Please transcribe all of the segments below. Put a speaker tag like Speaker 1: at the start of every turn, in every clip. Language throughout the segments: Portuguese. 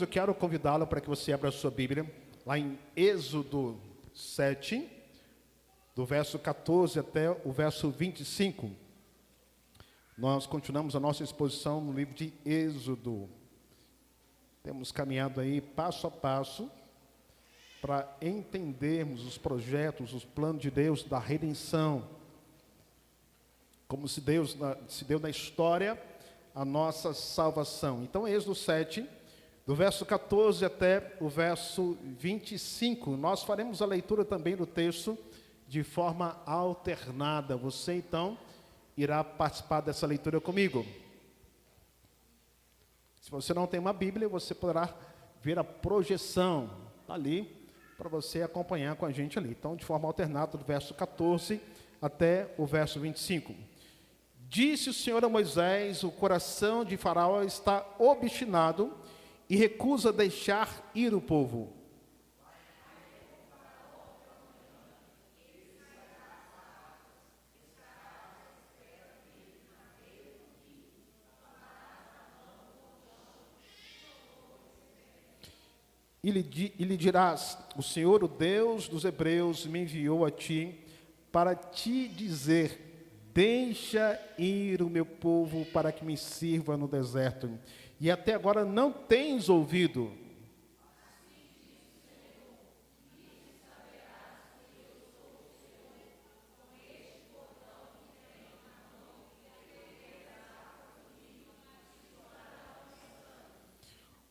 Speaker 1: Eu quero convidá-lo para que você abra a sua Bíblia, lá em Êxodo 7, do verso 14 até o verso 25. Nós continuamos a nossa exposição no livro de Êxodo. Temos caminhado aí passo a passo para entendermos os projetos, os planos de Deus da redenção. Como se deu na história a nossa salvação. Então, Êxodo 7, do verso 14 até o verso 25. Nós faremos a leitura também do texto de forma alternada. Você, então, irá participar dessa leitura comigo. Se você não tem uma Bíblia, você poderá ver a projeção ali, para você acompanhar com a gente ali. Então, de forma alternada, do verso 14 até o verso 25. Disse o Senhor a Moisés: o coração de Faraó está obstinado e recusa deixar ir o povo. E lhe dirás: o Senhor, o Deus dos hebreus, me enviou a ti para te dizer: deixa ir o meu povo para que me sirva no deserto. E até agora não tens ouvido.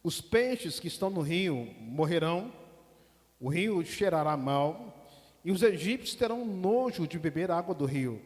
Speaker 1: Os peixes que estão no rio morrerão, o rio cheirará mal, e os egípcios terão nojo de beber água do rio.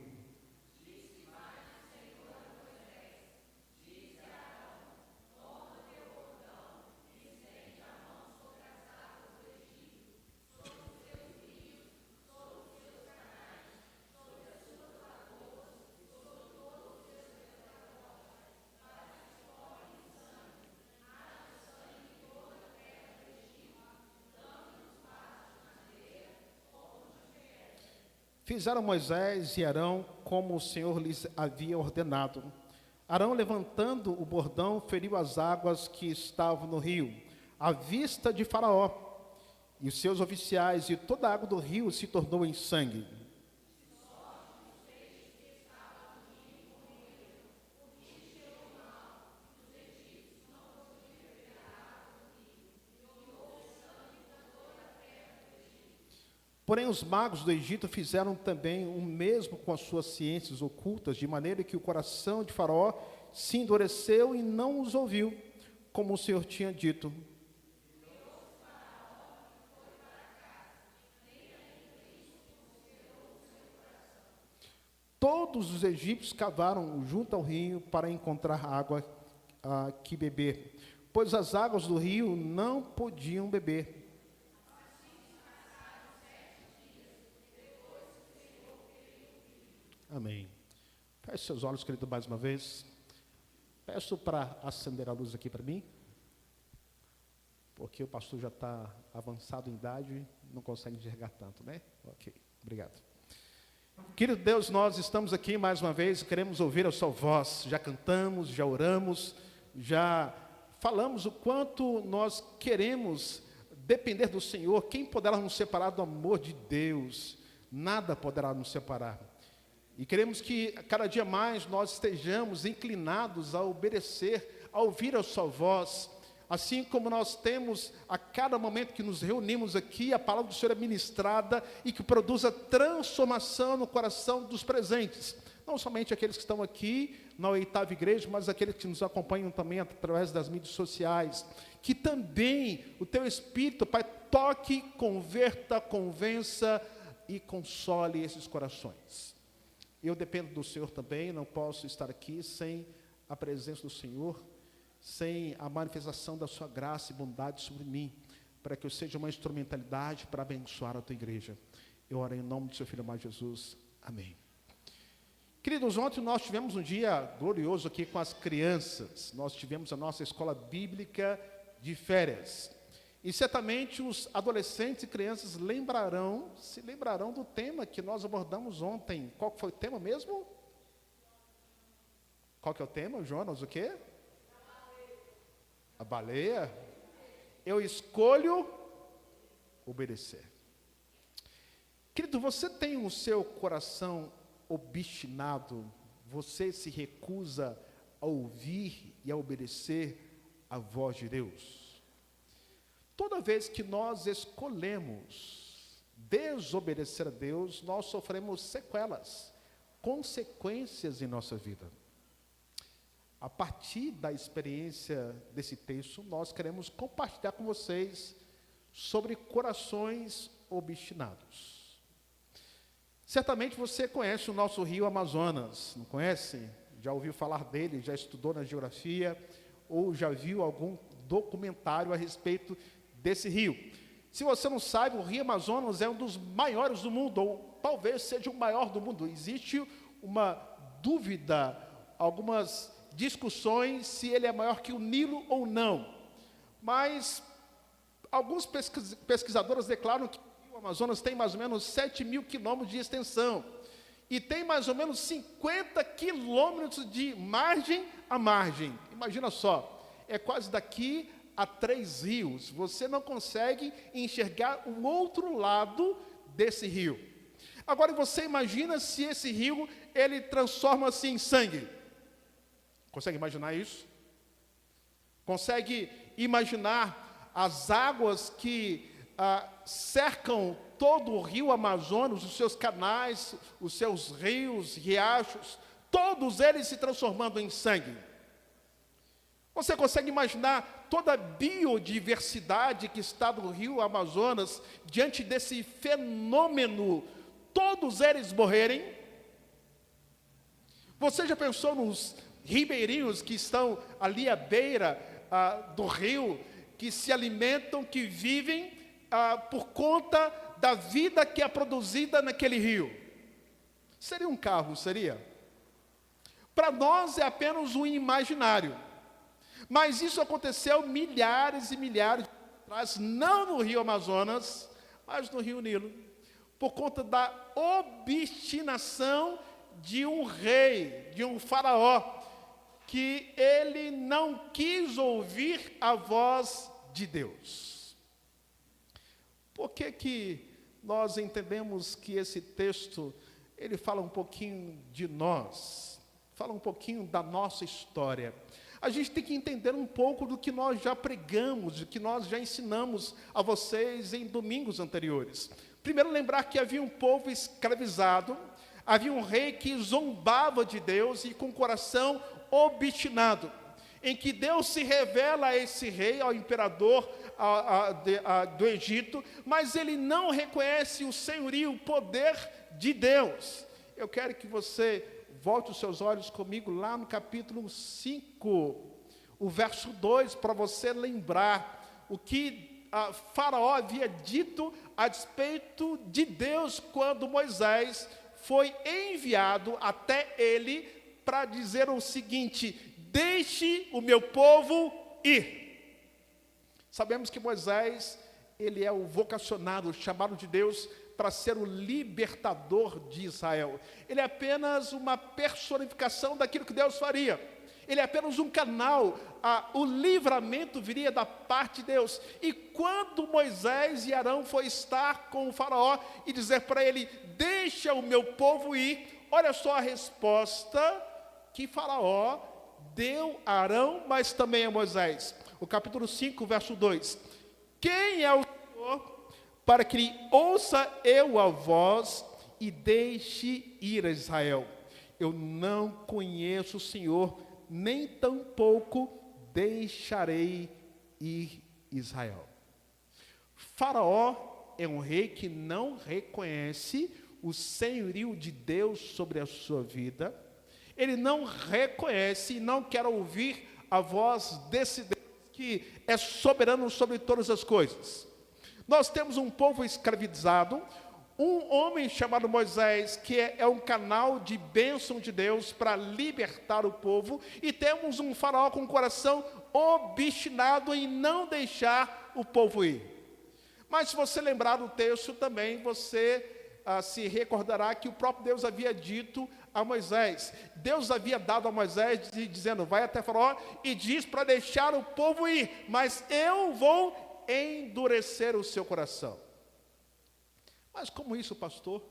Speaker 1: Fizeram Moisés e Arão como o Senhor lhes havia ordenado. Arão, levantando o bordão, feriu as águas que estavam no rio, à vista de Faraó e os seus oficiais, e toda a água do rio se tornou em sangue. Porém, os magos do Egito fizeram também o mesmo com as suas ciências ocultas, de maneira que o coração de Faraó se endureceu e não os ouviu, como o Senhor tinha dito. Todos os egípcios cavaram junto ao rio para encontrar água que beber, pois as águas do rio não podiam beber. Amém. Feche seus olhos, querido, mais uma vez. Peço para acender a luz aqui para mim, porque o pastor já está avançado em idade, não consegue enxergar tanto, né? Ok, obrigado. Querido Deus, nós estamos aqui mais uma vez, queremos ouvir a sua voz. Já cantamos, já oramos, já falamos o quanto nós queremos depender do Senhor. Quem poderá nos separar do amor de Deus? Nada poderá nos separar. E queremos que cada dia mais nós estejamos inclinados a obedecer, a ouvir a sua voz, assim como nós temos a cada momento que nos reunimos aqui, a palavra do Senhor é ministrada e que produza transformação no coração dos presentes. Não somente aqueles que estão aqui na 8ª igreja, mas aqueles que nos acompanham também através das mídias sociais. Que também o teu Espírito, Pai, toque, converta, convença e console esses corações. Eu dependo do Senhor também, não posso estar aqui sem a presença do Senhor, sem a manifestação da sua graça e bondade sobre mim, para que eu seja uma instrumentalidade para abençoar a tua igreja. Eu oro em nome do seu Filho amado Jesus. Amém. Queridos, ontem nós tivemos um dia glorioso aqui com as crianças. Nós tivemos a nossa escola bíblica de férias. E certamente os adolescentes e crianças se lembrarão do tema que nós abordamos ontem. Qual foi o tema mesmo? Qual que é o tema, Jonas? O quê? A baleia? eu escolho obedecer. Querido, você tem o seu coração obstinado, você se recusa a ouvir e a obedecer a voz de Deus. Toda vez que nós escolhemos desobedecer a Deus, nós sofremos sequelas, consequências em nossa vida. A partir da experiência desse texto, nós queremos compartilhar com vocês sobre corações obstinados. Certamente você conhece o nosso rio Amazonas, não conhece? Já ouviu falar dele, já estudou na geografia, ou já viu algum documentário a respeito desse rio. Se você não sabe, o rio Amazonas é um dos maiores do mundo, ou talvez seja o maior do mundo. Existe uma dúvida, algumas discussões se ele é maior que o Nilo ou não. Mas alguns pesquisadores declaram que o Amazonas tem mais ou menos 7.000 quilômetros de extensão. E tem mais ou menos 50 quilômetros de margem a margem. Imagina só, é quase daqui a 3 rios. Você não consegue enxergar o outro lado desse rio. Agora você imagina se esse rio, ele transforma-se em sangue. Consegue imaginar isso? Consegue imaginar as águas que cercam todo o rio Amazonas, os seus canais, os seus rios, riachos, todos eles se transformando em sangue? Você consegue imaginar toda a biodiversidade que está no rio Amazonas diante desse fenômeno, todos eles morrerem? Você já pensou nos ribeirinhos que estão ali à beira do rio, que se alimentam, que vivem por conta da vida que é produzida naquele rio? Seria um carro, seria? Para nós é apenas um imaginário. Mas isso aconteceu milhares e milhares de anos atrás, não no rio Amazonas, mas no rio Nilo, por conta da obstinação de um rei, de um faraó, que ele não quis ouvir a voz de Deus. Por que nós entendemos que esse texto, ele fala um pouquinho de nós, fala um pouquinho da nossa história? A gente tem que entender um pouco do que nós já pregamos, do que nós já ensinamos a vocês em domingos anteriores. Primeiro, lembrar que havia um povo escravizado, havia um rei que zombava de Deus e com o coração obstinado, em que Deus se revela a esse rei, ao imperador do Egito, mas ele não reconhece o senhorio, o poder de Deus. Eu quero que você volte os seus olhos comigo lá no capítulo 5, o verso 2, para você lembrar o que Faraó havia dito a respeito de Deus quando Moisés foi enviado até ele para dizer o seguinte: deixe o meu povo ir. Sabemos que Moisés, ele é o vocacionado, o chamado de Deus para ser o libertador de Israel. Ele é apenas uma personificação daquilo que Deus faria. Ele é apenas um canal, o livramento viria da parte de Deus. E quando Moisés e Arão foi estar com o faraó e dizer para ele: deixa o meu povo ir, olha só a resposta que Faraó deu a Arão, mas também a Moisés. O capítulo 5, verso 2. Quem é o Senhor para que ouça eu a voz e deixe ir a Israel? Eu não conheço o Senhor, nem tampouco deixarei ir Israel. Faraó é um rei que não reconhece o senhorio de Deus sobre a sua vida. Ele não reconhece e não quer ouvir a voz desse Deus que é soberano sobre todas as coisas. Nós temos um povo escravizado, um homem chamado Moisés, que é um canal de bênção de Deus para libertar o povo, e temos um faraó com o coração obstinado em não deixar o povo ir. Mas se você lembrar do texto também, você se recordará que o próprio Deus havia dito a Moisés. Deus havia dado a Moisés dizendo: vai até Faraó e diz para deixar o povo ir, mas eu vou endurecer o seu coração. Mas como isso, pastor?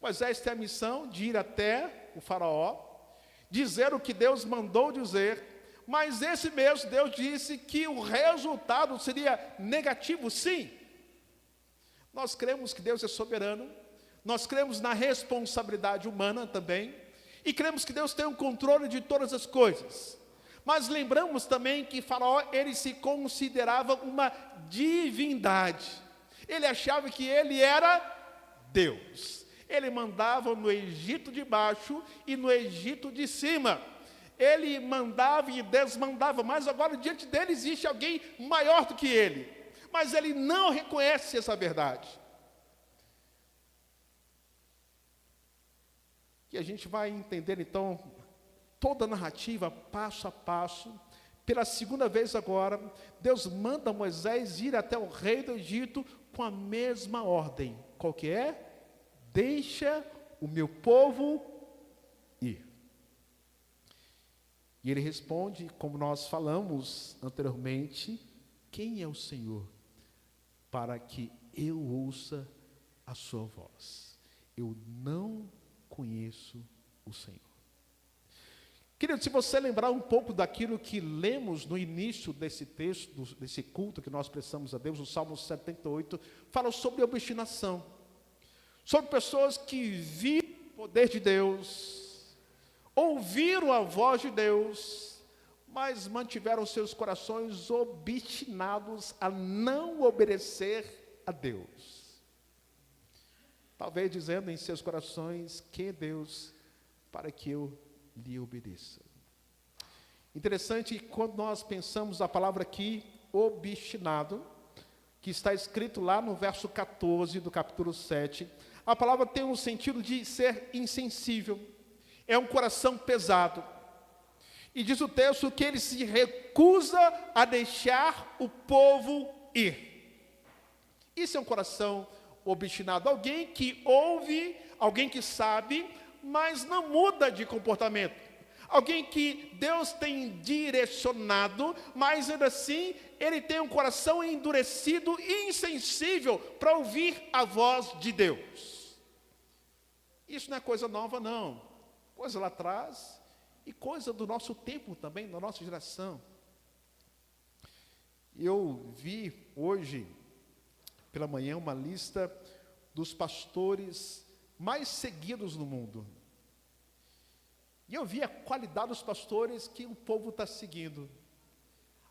Speaker 1: Moisés tem a missão de ir até o faraó, dizer o que Deus mandou dizer, mas esse mesmo Deus disse que o resultado seria negativo, sim. Nós cremos que Deus é soberano, nós cremos na responsabilidade humana também, e cremos que Deus tem o controle de todas as coisas. Mas lembramos também que Faraó, ele se considerava uma divindade. Ele achava que ele era Deus. Ele mandava no Egito de baixo e no Egito de cima. Ele mandava e desmandava, mas agora diante dele existe alguém maior do que ele. Mas ele não reconhece essa verdade. E a gente vai entender então toda a narrativa, passo a passo. Pela segunda vez agora, Deus manda Moisés ir até o rei do Egito com a mesma ordem. Qual que é? Deixa o meu povo ir. E ele responde, como nós falamos anteriormente, quem é o Senhor? Para que eu ouça a sua voz. Eu não conheço o Senhor. Querido, se você lembrar um pouco daquilo que lemos no início desse texto, desse culto que nós prestamos a Deus, o Salmo 78, fala sobre obstinação. Sobre pessoas que viram o poder de Deus, ouviram a voz de Deus, mas mantiveram seus corações obstinados a não obedecer a Deus. Talvez dizendo em seus corações, quem é Deus para que eu lhe obedeça. Interessante, quando nós pensamos a palavra aqui, obstinado, que está escrito lá no verso 14 do capítulo 7, a palavra tem um sentido de ser insensível, é um coração pesado. E diz o texto que ele se recusa a deixar o povo ir. Isso é um coração obstinado, alguém que ouve, alguém que sabe, mas não muda de comportamento. Alguém que Deus tem direcionado, mas ainda assim, ele tem um coração endurecido e insensível para ouvir a voz de Deus. Isso não é coisa nova, não. Coisa lá atrás e coisa do nosso tempo também, da nossa geração. Eu vi hoje, pela manhã, uma lista dos pastores mais seguidos no mundo. E eu vi a qualidade dos pastores que o povo está seguindo.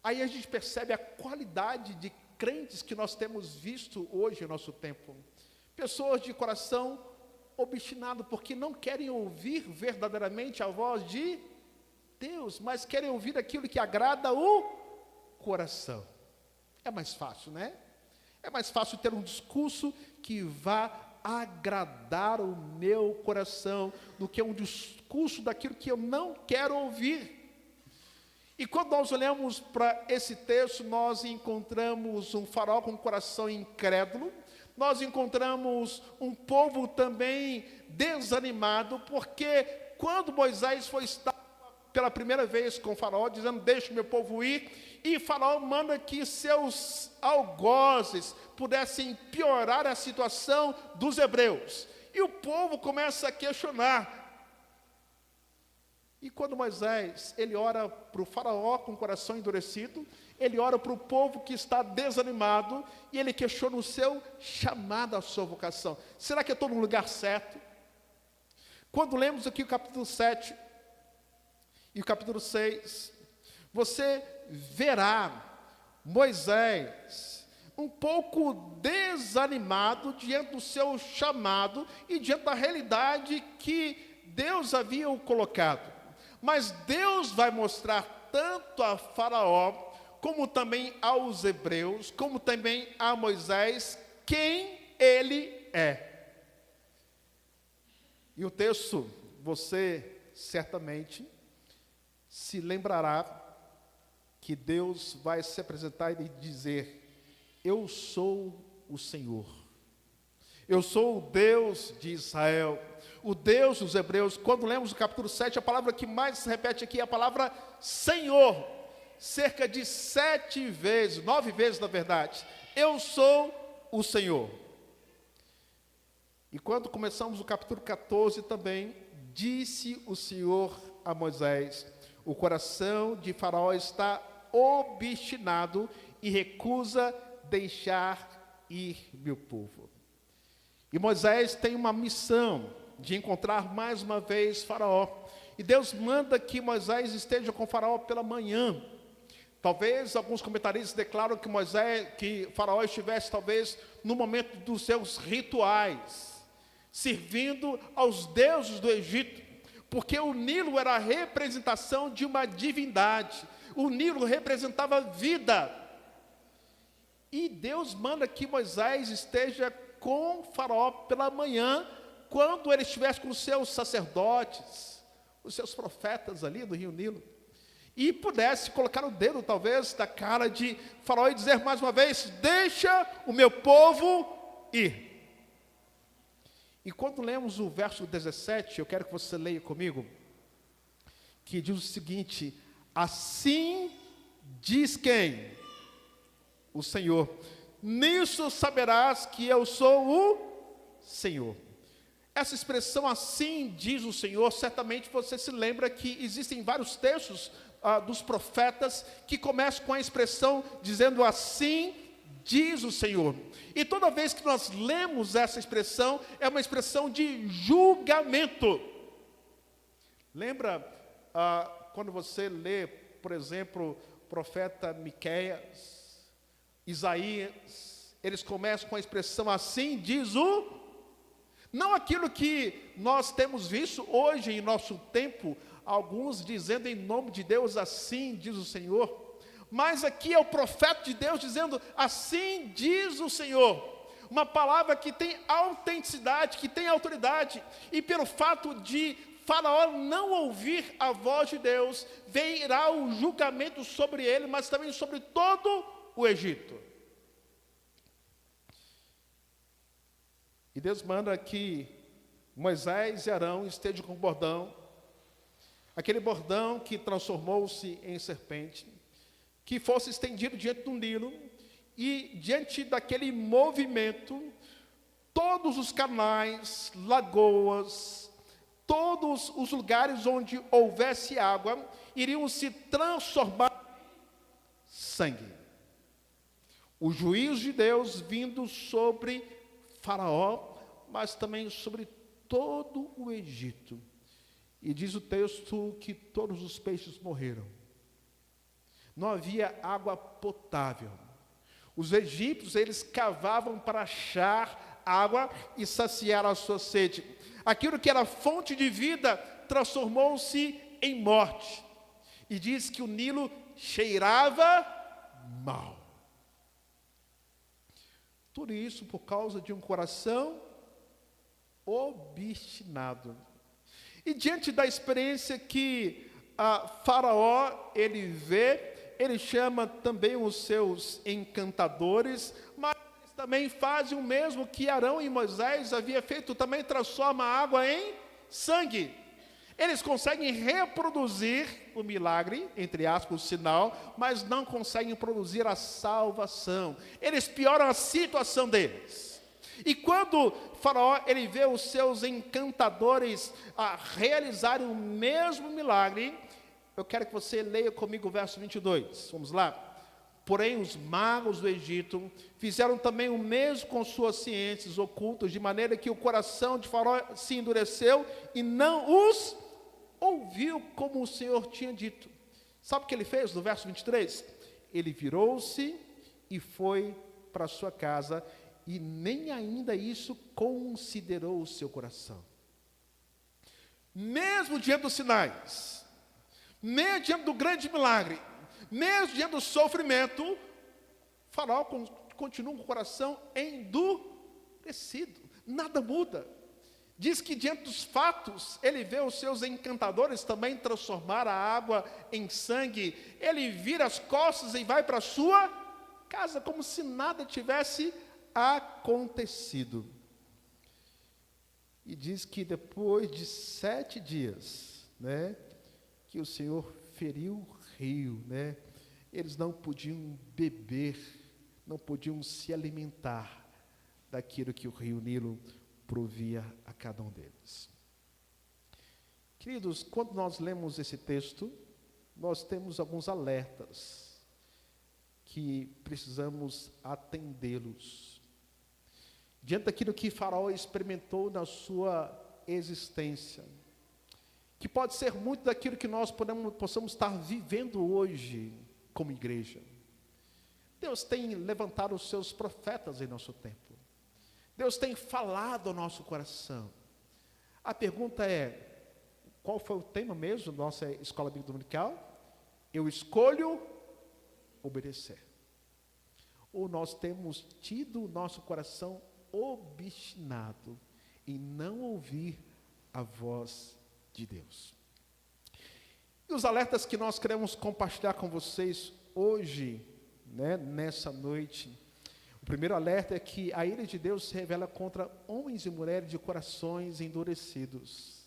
Speaker 1: Aí a gente percebe a qualidade de crentes que nós temos visto hoje no nosso tempo. Pessoas de coração obstinado, porque não querem ouvir verdadeiramente a voz de Deus, mas querem ouvir aquilo que agrada o coração. É mais fácil, né? É mais fácil ter um discurso que vá agradar o meu coração do que um discurso daquilo que eu não quero ouvir. E quando nós olhamos para esse texto, nós encontramos um faraó com um coração incrédulo, nós encontramos um povo também desanimado, porque quando Moisés foi estar pela primeira vez com o faraó, dizendo, deixe meu povo ir, e faraó manda que seus algozes pudessem piorar a situação dos hebreus. E o povo começa a questionar. E quando Moisés, ele ora para o faraó com o coração endurecido, ele ora para o povo que está desanimado, e ele questiona o seu chamado, a sua vocação. Será que eu estou no lugar certo? Quando lemos aqui o capítulo 7 e o capítulo 6, você verá Moisés um pouco desanimado diante do seu chamado e diante da realidade que Deus havia o colocado. Mas Deus vai mostrar tanto a Faraó, como também aos hebreus, como também a Moisés, quem ele é. E o texto, você certamente se lembrará que Deus vai se apresentar e dizer, eu sou o Senhor. Eu sou o Deus de Israel, o Deus dos hebreus. Quando lemos o capítulo 7, a palavra que mais se repete aqui é a palavra Senhor. cerca de 7 vezes, 9 vezes na verdade, eu sou o Senhor. E quando começamos o capítulo 14 também, disse o Senhor a Moisés: o coração de Faraó está obstinado e recusa deixar ir meu povo. E Moisés tem uma missão de encontrar mais uma vez Faraó. E Deus manda que Moisés esteja com Faraó pela manhã. Talvez alguns comentaristas declaram que Faraó estivesse talvez no momento dos seus rituais, servindo aos deuses do Egito, porque o Nilo era a representação de uma divindade. O Nilo representava vida. E Deus manda que Moisés esteja com Faraó pela manhã, quando ele estivesse com os seus sacerdotes, os seus profetas ali do rio Nilo, e pudesse colocar o dedo talvez na cara de Faraó e dizer mais uma vez: deixa o meu povo ir. E quando lemos o verso 17, eu quero que você leia comigo, que diz o seguinte: assim diz quem? O Senhor: nisso saberás que eu sou o Senhor. Essa expressão assim diz o Senhor, certamente você se lembra que existem vários textos dos profetas que começam com a expressão dizendo assim diz o Senhor. E toda vez que nós lemos essa expressão, é uma expressão de julgamento. Lembra quando você lê, por exemplo, o profeta Miqueias, Isaías, eles começam com a expressão assim diz o... Não aquilo que nós temos visto hoje em nosso tempo, alguns dizendo em nome de Deus, assim diz o Senhor. Mas aqui é o profeta de Deus dizendo, assim diz o Senhor. Uma palavra que tem autenticidade, que tem autoridade. E pelo fato de Faraó não ouvir a voz de Deus, virá o julgamento sobre ele, mas também sobre todo o Egito. E Deus manda que Moisés e Arão estejam com o bordão, aquele bordão que transformou-se em serpente, que fosse estendido diante do Nilo, e diante daquele movimento, todos os canais, lagoas, todos os lugares onde houvesse água, iriam se transformar em sangue. O juízo de Deus vindo sobre Faraó, mas também sobre todo o Egito. E diz o texto que todos os peixes morreram. Não havia água potável. Os egípcios, eles cavavam para achar água e saciar a sua sede. Aquilo que era fonte de vida transformou-se em morte. E diz que o Nilo cheirava mal. Tudo isso por causa de um coração obstinado. E diante da experiência que Faraó, ele vê, ele chama também os seus encantadores, mas eles também fazem o mesmo que Arão e Moisés havia feito, também transforma a água em sangue. Eles conseguem reproduzir o milagre, entre aspas, o sinal, mas não conseguem produzir a salvação. Eles pioram a situação deles. E quando Faraó, ele vê os seus encantadores realizarem o mesmo milagre, eu quero que você leia comigo o verso 22. Vamos lá. Porém, os magos do Egito fizeram também o mesmo com suas ciências ocultas, de maneira que o coração de Faraó se endureceu e não os ouviu como o Senhor tinha dito. Sabe o que ele fez no verso 23? Ele virou-se e foi para sua casa, e nem ainda isso considerou o seu coração. Mesmo diante dos sinais, mesmo diante do grande milagre, mesmo diante do sofrimento, Faraó continua com o coração endurecido. Nada muda. Diz que diante dos fatos, ele vê os seus encantadores também transformar a água em sangue. Ele vira as costas e vai para a sua casa, como se nada tivesse acontecido. E diz que depois de 7 dias, que o Senhor feriu o rio, eles não podiam beber, não podiam se alimentar daquilo que o rio Nilo provia a cada um deles. Queridos, quando nós lemos esse texto, nós temos alguns alertas que precisamos atendê-los. Diante daquilo que Faraó experimentou na sua existência, que pode ser muito daquilo que nós possamos estar vivendo hoje como igreja. Deus tem levantado os seus profetas em nosso tempo. Deus tem falado ao nosso coração. A pergunta é, qual foi o tema mesmo da nossa escola bíblica dominical? Eu escolho obedecer. Ou nós temos tido o nosso coração obstinado em não ouvir a voz de Deus. E os alertas que nós queremos compartilhar com vocês hoje, nessa noite. O primeiro alerta é que a ira de Deus se revela contra homens e mulheres de corações endurecidos.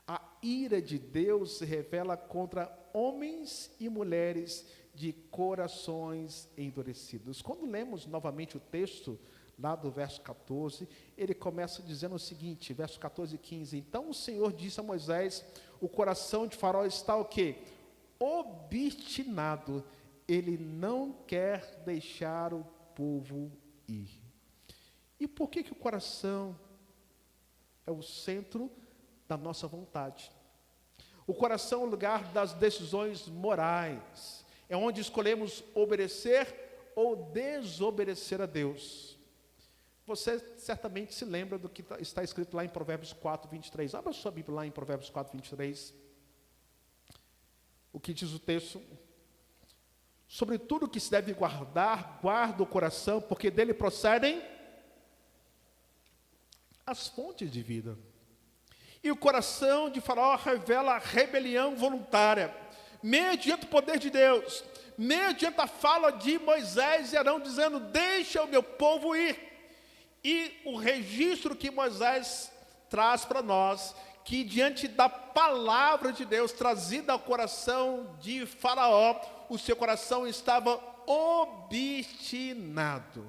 Speaker 1: A ira de Deus se revela contra homens e mulheres de corações endurecidos. Quando lemos novamente o texto, lá do verso 14, ele começa dizendo o seguinte, verso 14 e 15. Então o Senhor disse a Moisés, o coração de Faraó está o quê? Obstinado, ele não quer deixar o povo ir. E por que o coração é o centro da nossa vontade? O coração é o lugar das decisões morais, é onde escolhemos obedecer ou desobedecer a Deus. Você certamente se lembra do que está escrito lá em Provérbios 4, 23. Abra sua Bíblia lá em Provérbios 4, 23. O que diz o texto? Sobre tudo que se deve guardar, guarda o coração, porque dele procedem as fontes de vida. E o coração de Faraó revela a rebelião voluntária, mediante o poder de Deus, mediante a fala de Moisés e Arão, dizendo, deixa o meu povo ir. E o registro que Moisés traz para nós, que diante da palavra de Deus trazida ao coração de Faraó, o seu coração estava obstinado.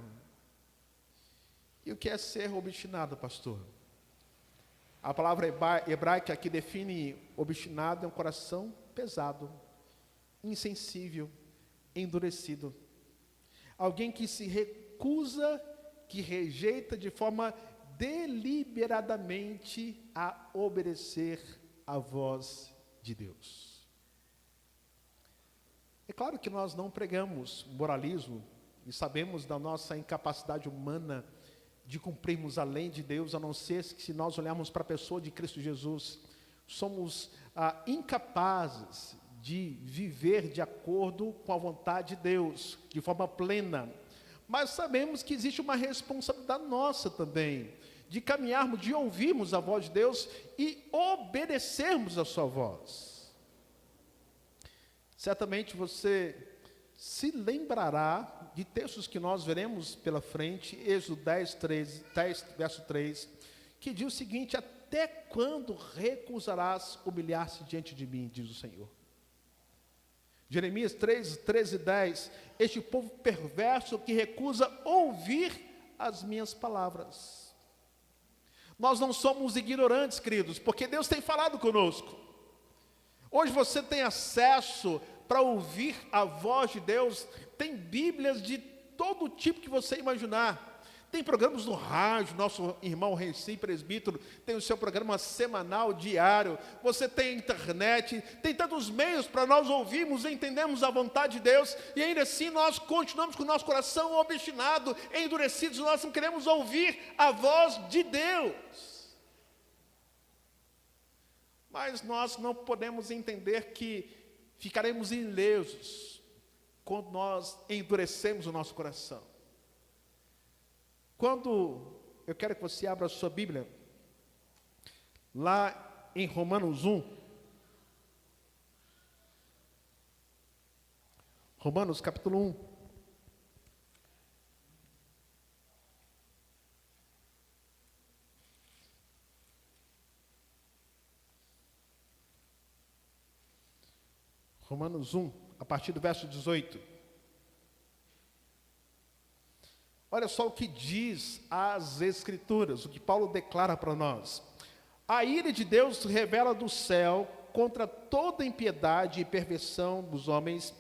Speaker 1: E o que é ser obstinado, pastor? A palavra hebraica que define obstinado é um coração pesado, insensível, endurecido. Alguém que se recusa, que rejeita de forma deliberadamente a obedecer à voz de Deus. É claro que nós não pregamos moralismo e sabemos da nossa incapacidade humana de cumprirmos a lei de Deus, a não ser que se nós olharmos para a pessoa de Cristo Jesus, somos incapazes de viver de acordo com a vontade de Deus, de forma plena. Mas sabemos que existe uma responsabilidade nossa também, de caminharmos, de ouvirmos a voz de Deus e obedecermos a sua voz. Certamente você se lembrará de textos que nós veremos pela frente, Êxodo 10, verso 3, que diz o seguinte, até quando recusarás humilhar-se diante de mim, diz o Senhor. Jeremias 13 e 10, este povo perverso que recusa ouvir as minhas palavras. Nós não somos ignorantes, queridos, porque Deus tem falado conosco. Hoje você tem acesso para ouvir a voz de Deus, tem Bíblias de todo tipo que você imaginar. Tem programas no rádio, nosso irmão Renci, presbítero, tem o seu programa semanal, diário. Você tem internet, tem tantos meios para nós ouvirmos e entendermos a vontade de Deus. E ainda assim nós continuamos com o nosso coração obstinado, endurecidos. Nós não queremos ouvir a voz de Deus. Mas nós não podemos entender que ficaremos ilesos quando nós endurecemos o nosso coração. Quando eu quero que você abra a sua Bíblia, lá em Romanos 1, Romanos capítulo 1, Romanos 1, a partir do verso 18. Olha só o que diz as Escrituras, o que Paulo declara para nós. A ira de Deus se revela do céu contra toda impiedade e perversão dos homens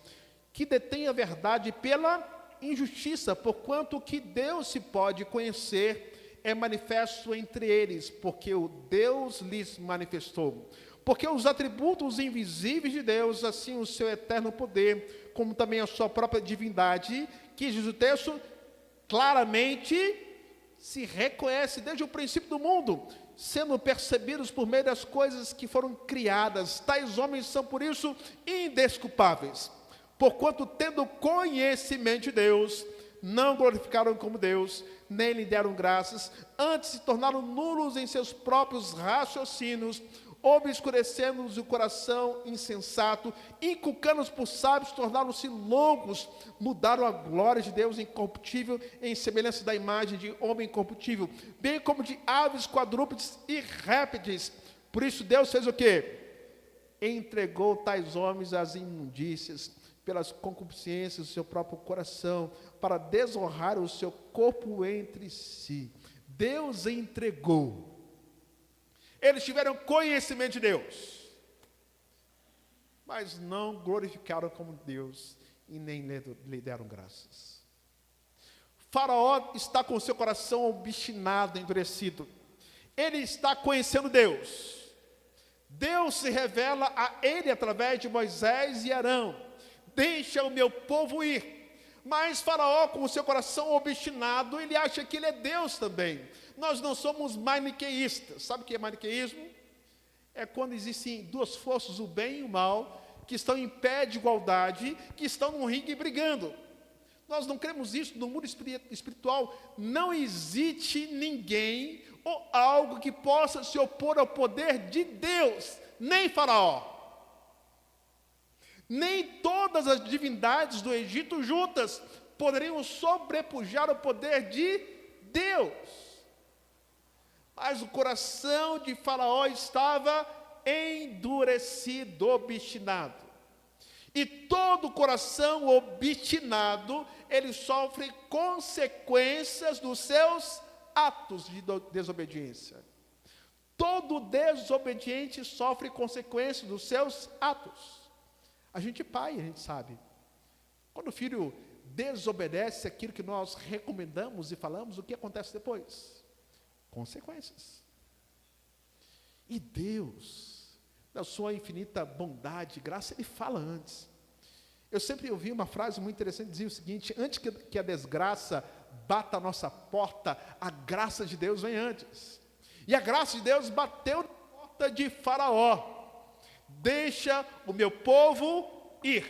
Speaker 1: que detêm a verdade pela injustiça, porquanto o que Deus se pode conhecer é manifesto entre eles, porque o Deus lhes manifestou. Porque os atributos invisíveis de Deus, assim o seu eterno poder, como também a sua própria divindade, que diz o texto, claramente se reconhece desde o princípio do mundo, sendo percebidos por meio das coisas que foram criadas. Tais homens são, por isso, indesculpáveis. Porquanto, tendo conhecimento de Deus, não glorificaram como Deus, nem lhe deram graças, antes se tornaram nulos em seus próprios raciocínios, obscurecendo-nos o coração insensato, inculcando-os por sábios, tornaram-se loucos, mudaram a glória de Deus incorruptível em semelhança da imagem de homem incorruptível, bem como de aves, quadrúpedes e répteis. Por isso Deus fez o quê? Entregou tais homens às imundícias, pelas concupiscências do seu próprio coração, para desonrar o seu corpo entre si. Deus entregou. Eles tiveram conhecimento de Deus, mas não glorificaram como Deus e nem lhe deram graças. Faraó está com o seu coração obstinado, endurecido. Ele está conhecendo Deus. Deus se revela a ele através de Moisés e Arão. Deixa o meu povo ir. Mas Faraó, com o seu coração obstinado, ele acha que ele é Deus também. Nós não somos maniqueístas. Sabe o que é maniqueísmo? É quando existem duas forças, o bem e o mal, que estão em pé de igualdade, que estão num ringue brigando. Nós não cremos isso no mundo espiritual. Não existe ninguém ou algo que possa se opor ao poder de Deus, nem Faraó. Nem todas as divindades do Egito juntas poderiam sobrepujar o poder de Deus. Mas o coração de Faraó estava endurecido, obstinado. E todo coração obstinado, ele sofre consequências dos seus atos de desobediência. Todo desobediente sofre consequências dos seus atos. A gente é pai, a gente sabe. Quando o filho desobedece aquilo que nós recomendamos e falamos, o que acontece depois? Consequências. E Deus, na sua infinita bondade e graça, Ele fala antes. Eu sempre ouvi uma frase muito interessante, dizia o seguinte: antes que a desgraça bata a nossa porta, a graça de Deus vem antes. E a graça de Deus bateu na porta de Faraó. Deixa o meu povo ir.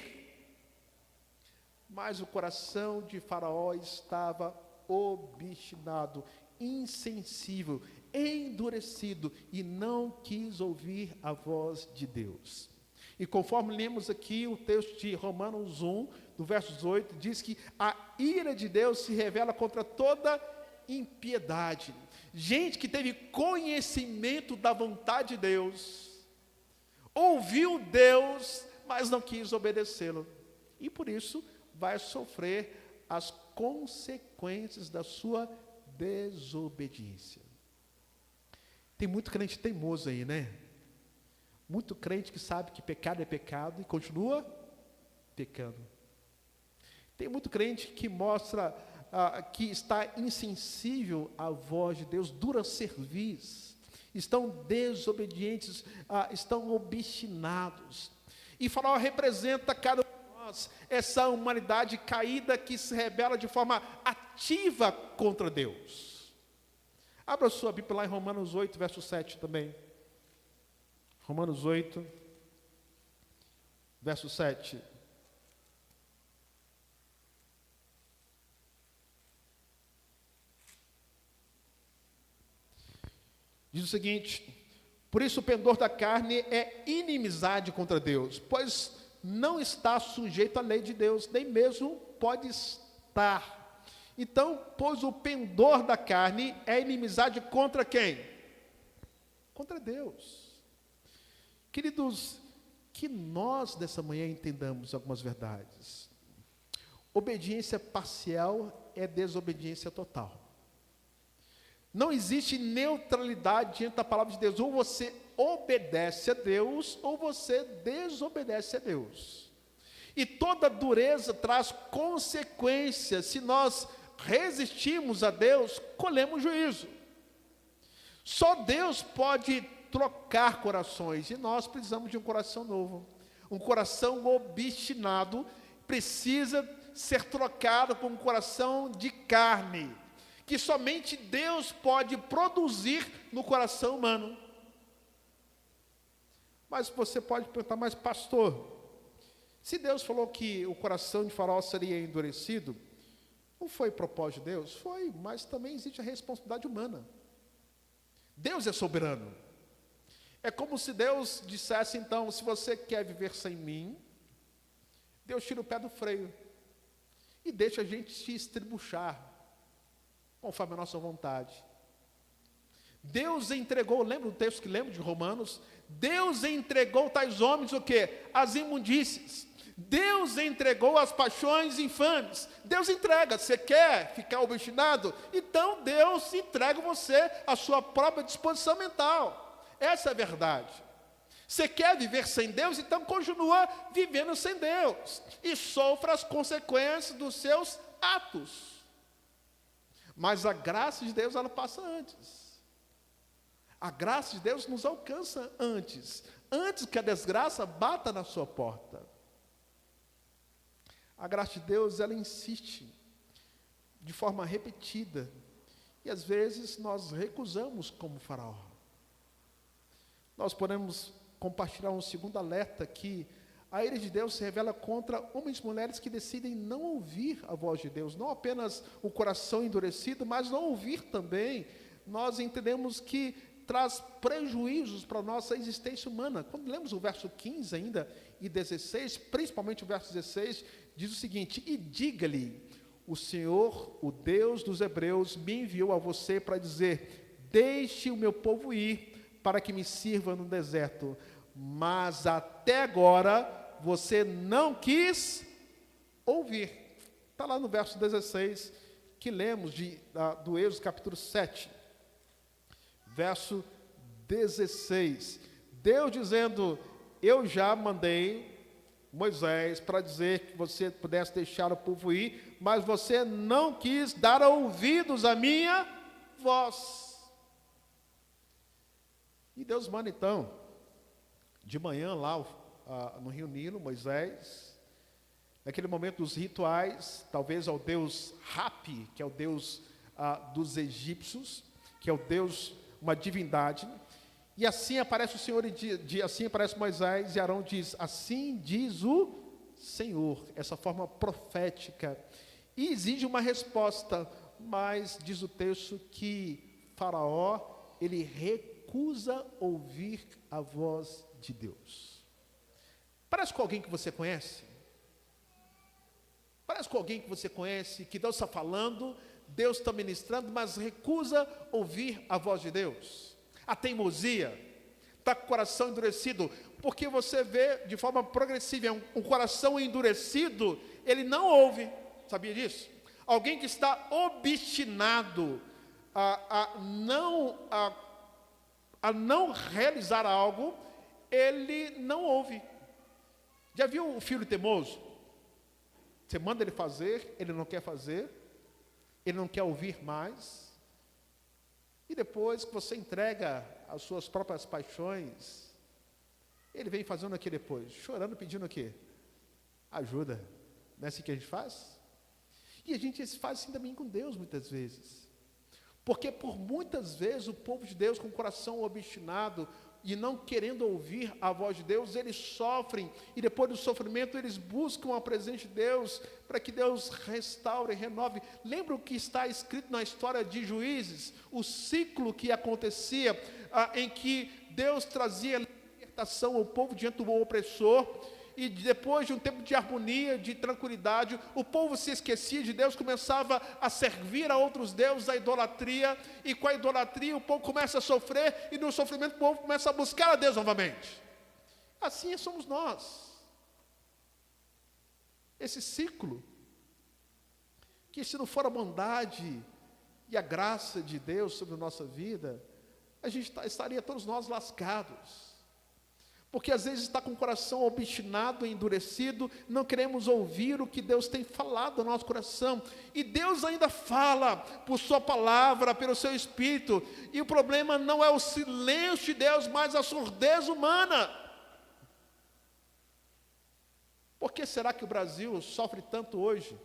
Speaker 1: Mas o coração de Faraó estava obstinado, insensível, endurecido, e não quis ouvir a voz de Deus. E conforme lemos aqui o texto de Romanos 1, do verso 18, diz que a ira de Deus se revela contra toda impiedade. Gente que teve conhecimento da vontade de Deus, ouviu Deus, mas não quis obedecê-lo. E por isso vai sofrer as consequências da sua desobediência. Tem muito crente teimoso aí, né? Muito crente que sabe que pecado é pecado e continua pecando. Tem muito crente que mostra que está insensível à voz de Deus, dura cerviz, estão desobedientes, estão obstinados. E Faraó representa cada um de nós, essa humanidade caída que se rebela de forma ativa contra Deus. Abra sua Bíblia lá em Romanos 8, verso 7 também. Romanos 8, verso 7. Diz o seguinte: por isso o pendor da carne é inimizade contra Deus, pois não está sujeito à lei de Deus, nem mesmo pode estar. Então, pois o pendor da carne é inimizade contra quem? Contra Deus. Queridos, que nós dessa manhã entendamos algumas verdades. obediência parcial é desobediência total. Não existe neutralidade diante da palavra de Deus. Ou você obedece a Deus, ou você desobedece a Deus. E toda dureza traz consequências. Se nós resistimos a Deus, colhemos juízo. Só Deus pode trocar corações, e nós precisamos de um coração novo. Um coração obstinado precisa ser trocado por um coração de carne, que somente Deus pode produzir no coração humano. Mas você pode perguntar, mas pastor, se Deus falou que o coração de Faraó seria endurecido, não foi propósito de Deus? Foi, mas também existe a responsabilidade humana. Deus é soberano. É como se Deus dissesse, então, se você quer viver sem mim, Deus tira o pé do freio e deixa a gente se estribuchar, conforme a nossa vontade. Deus entregou, lembra o texto que lembro de Romanos? Deus entregou tais homens o quê? As imundícies. Deus entregou as paixões infames. Deus entrega. Você quer ficar obstinado? Então Deus entrega você a sua própria disposição mental. Essa é a verdade. Você quer viver sem Deus? Então continua vivendo sem Deus. E sofra as consequências dos seus atos. Mas a graça de Deus, ela passa antes. A graça de Deus nos alcança antes que a desgraça bata na sua porta. A graça de Deus, ela insiste de forma repetida, e às vezes nós recusamos como Faraó. Nós podemos compartilhar um segundo alerta, que a ira de Deus se revela contra homens e mulheres que decidem não ouvir a voz de Deus, não apenas o coração endurecido, mas não ouvir também. Nós entendemos que traz prejuízos para a nossa existência humana. Quando lemos o verso 15 ainda e 16, principalmente o verso 16, diz o seguinte: e diga-lhe, o Senhor, o Deus dos hebreus, me enviou a você para dizer, deixe o meu povo ir, para que me sirva no deserto. Mas até agora você não quis ouvir. Está lá no verso 16, que lemos do Êxodo capítulo 7. Verso 16, Deus dizendo, eu já mandei Moisés para dizer que você pudesse deixar o povo ir, mas você não quis dar ouvidos à minha voz. E Deus manda então, de manhã lá no Rio Nilo, Moisés, naquele momento dos rituais, talvez ao deus Rapi, que é o deus dos egípcios, que é o deus, uma divindade, e assim aparece o Senhor, assim aparece Moisés, e Arão diz, assim diz o Senhor, essa forma profética, e exige uma resposta, mas diz o texto que Faraó, ele recusa ouvir a voz de Deus. Parece com alguém que você conhece? Parece com alguém que você conhece, que Deus está falando, Deus está ministrando, mas recusa ouvir a voz de Deus. A teimosia, está com o coração endurecido, porque você vê de forma progressiva, um coração endurecido, ele não ouve, sabia disso? Alguém que está obstinado a não realizar algo, ele não ouve. Já viu o filho teimoso? Você manda ele fazer, ele não quer fazer, ele não quer ouvir mais, e depois que você entrega as suas próprias paixões, ele vem fazendo o que depois? Chorando, pedindo o quê? Ajuda. Não é assim que a gente faz? E a gente faz assim também com Deus muitas vezes, porque por muitas vezes o povo de Deus com o coração obstinado e não querendo ouvir a voz de Deus, eles sofrem, e depois do sofrimento eles buscam a presença de Deus, para que Deus restaure, renove. Lembra o que está escrito na história de Juízes, o ciclo que acontecia, em que Deus trazia libertação ao povo diante do opressor, e depois de um tempo de harmonia, de tranquilidade, o povo se esquecia de Deus, começava a servir a outros deuses, a idolatria, e com a idolatria o povo começa a sofrer, e no sofrimento o povo começa a buscar a Deus novamente. Assim somos nós. Esse ciclo que se não for a bondade e a graça de Deus sobre a nossa vida, a gente estaria todos nós lascados. Porque às vezes está com o coração obstinado, endurecido, não queremos ouvir o que Deus tem falado no nosso coração. E Deus ainda fala por sua palavra, pelo seu Espírito. E o problema não é o silêncio de Deus, mas a surdez humana. Por que será que o Brasil sofre tanto hoje?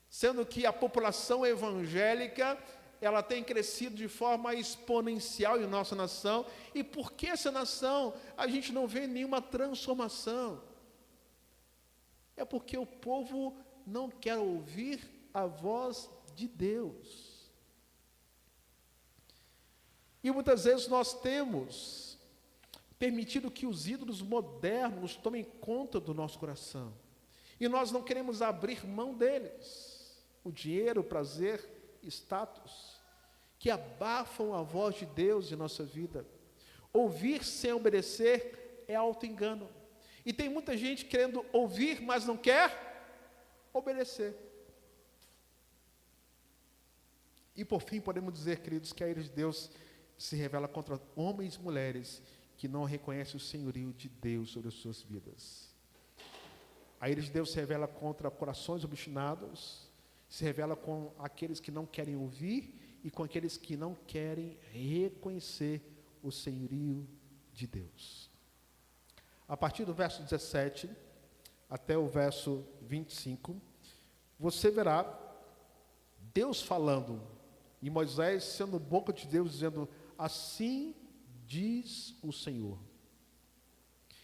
Speaker 1: Sendo que a população evangélica, ela tem crescido de forma exponencial em nossa nação. E por que essa nação a gente não vê nenhuma transformação? É porque o povo não quer ouvir a voz de Deus. E muitas vezes nós temos permitido que os ídolos modernos tomem conta do nosso coração. E nós não queremos abrir mão deles. O dinheiro, o prazer, status, que abafam a voz de Deus em nossa vida. Ouvir sem obedecer é auto-engano. E tem muita gente querendo ouvir, mas não quer obedecer. E por fim, podemos dizer, queridos, que a ira de Deus se revela contra homens e mulheres que não reconhecem o senhorio de Deus sobre as suas vidas. A ira de Deus se revela contra corações obstinados, se revela com aqueles que não querem ouvir e com aqueles que não querem reconhecer o senhorio de Deus. A partir do verso 17 até o verso 25, você verá Deus falando e Moisés sendo boca de Deus, dizendo: assim diz o Senhor.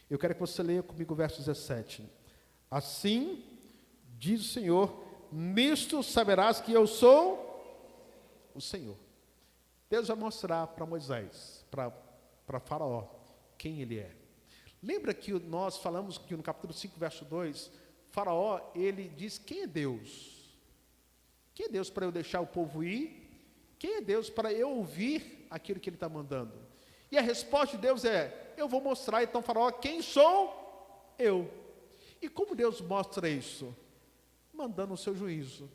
Speaker 1: Eu quero que você leia comigo o verso 17. Assim diz o Senhor: nisto saberás que eu sou o Senhor. Deus vai mostrar para Moisés, para Faraó, quem ele é. Lembra que nós falamos que no capítulo 5, verso 2, Faraó, ele diz: quem é Deus? Quem é Deus para eu deixar o povo ir? Quem é Deus para eu ouvir aquilo que ele está mandando? E a resposta de Deus é: eu vou mostrar então, Faraó, quem sou eu. E como Deus mostra isso? Mandando o seu juízo.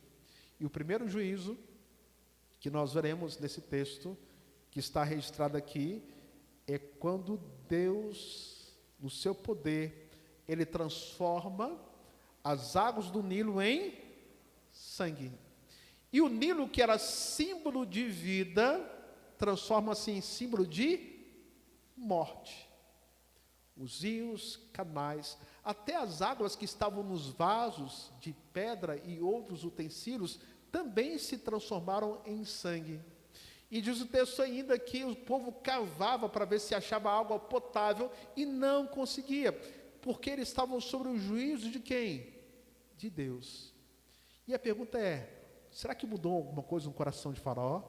Speaker 1: E o primeiro juízo que nós veremos nesse texto, que está registrado aqui, é quando Deus, no seu poder, ele transforma as águas do Nilo em sangue. E o Nilo, que era símbolo de vida, transforma-se em símbolo de morte. Os rios, canais, até as águas que estavam nos vasos de pedra e outros utensílios, também se transformaram em sangue. E diz o texto ainda que o povo cavava para ver se achava água potável e não conseguia, porque eles estavam sob o juízo de quem? De Deus. E a pergunta é: será que mudou alguma coisa no coração de Faraó?